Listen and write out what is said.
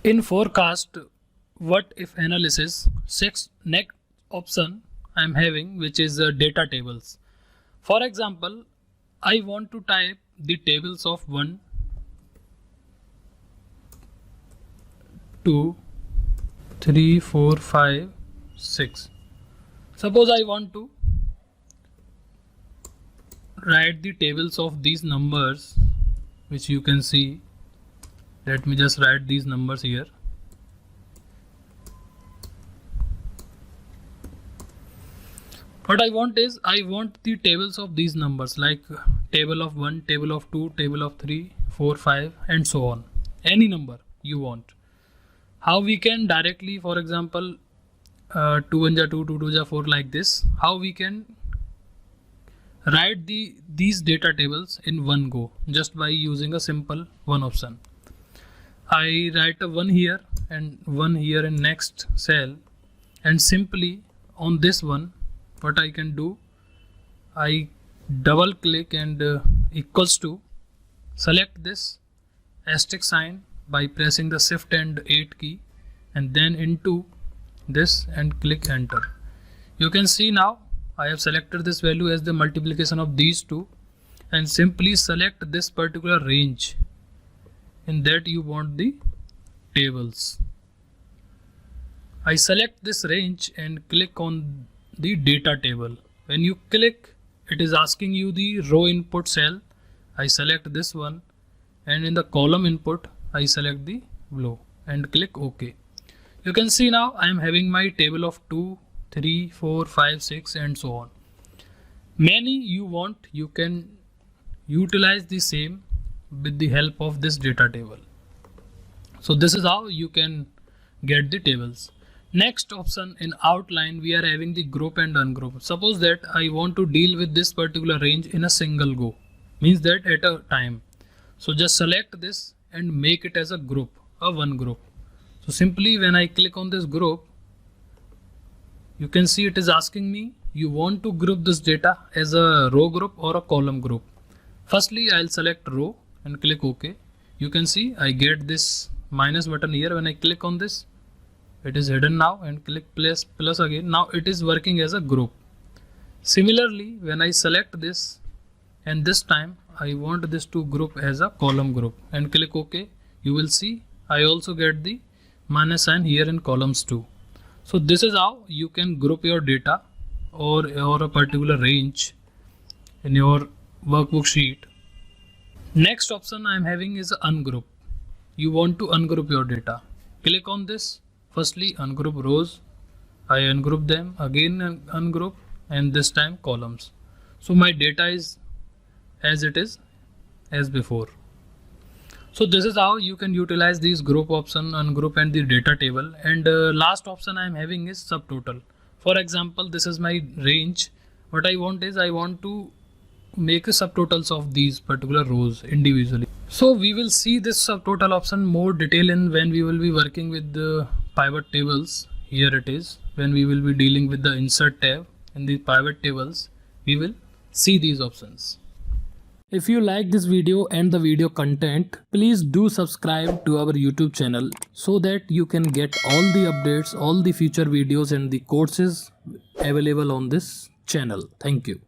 In forecast, what if analysis, next option I am having, which is data tables. For example, I want to type the tables of 1, 2, 3, 4, 5, 6. Suppose I want to write the tables of these numbers, which you can see. Let me just write these numbers here. What I want is, I want the tables of these numbers, like table of 1, table of 2, table of 3, 4, 5 and so on. Any number you want. How we can directly, for example, 2 1 ja 2, 2 2 ja 4, like this. How we can write these data tables in one go, just by using a simple one option. I write a 1 here and 1 here in next cell, and simply on this one, what I can do, I double click and equals to, select this asterisk sign by pressing the shift and 8 key, and then into this and click enter. You can see now I have selected this value as the multiplication of these two, and simply select this particular range in that you want the tables. I select this range and click on the data table. When you click, it is asking you the row input cell. I select this one, and in the column input I select the below and click OK. You can see now I am having my table of 2, 3, 4, 5, 6 and so on. Many you want, you can utilize the same with the help of this data table. So this is how you can get the tables. Next option, in outline we are having the group and ungroup. Suppose that I want to deal with this particular range in a single go, means that at a time. So just select this and make it as a group, a one group. So simply when I click on this group, you can see it is asking me, you want to group this data as a row group or a column group. Firstly, I'll select row and click OK. You can see I get this minus button here. When I click on this, it is hidden now, and click plus again. Now it is working as a group. Similarly, when I select this, and this time I want this to group as a column group and click OK, you will see I also get the minus sign here in columns too. So this is how you can group your data or a particular range in your workbook sheet. Next option I am having is ungroup. You want to ungroup your data. Click on this. Firstly, ungroup rows. I ungroup them, again ungroup, and this time columns. So my data is as it is as before. So this is how you can utilize these group option, ungroup and the data table. And last option I am having is subtotal. For example, this is my range. What I want is, I want to make a subtotals of these particular rows individually. So we will see this subtotal option more detail in when we will be working with the pivot tables. Here it is, when we will be dealing with the insert tab in the pivot tables, we will see these options. If you like this video and the video content, please do subscribe to our YouTube channel so that you can get all the updates, all the future videos and the courses available on this channel. Thank you.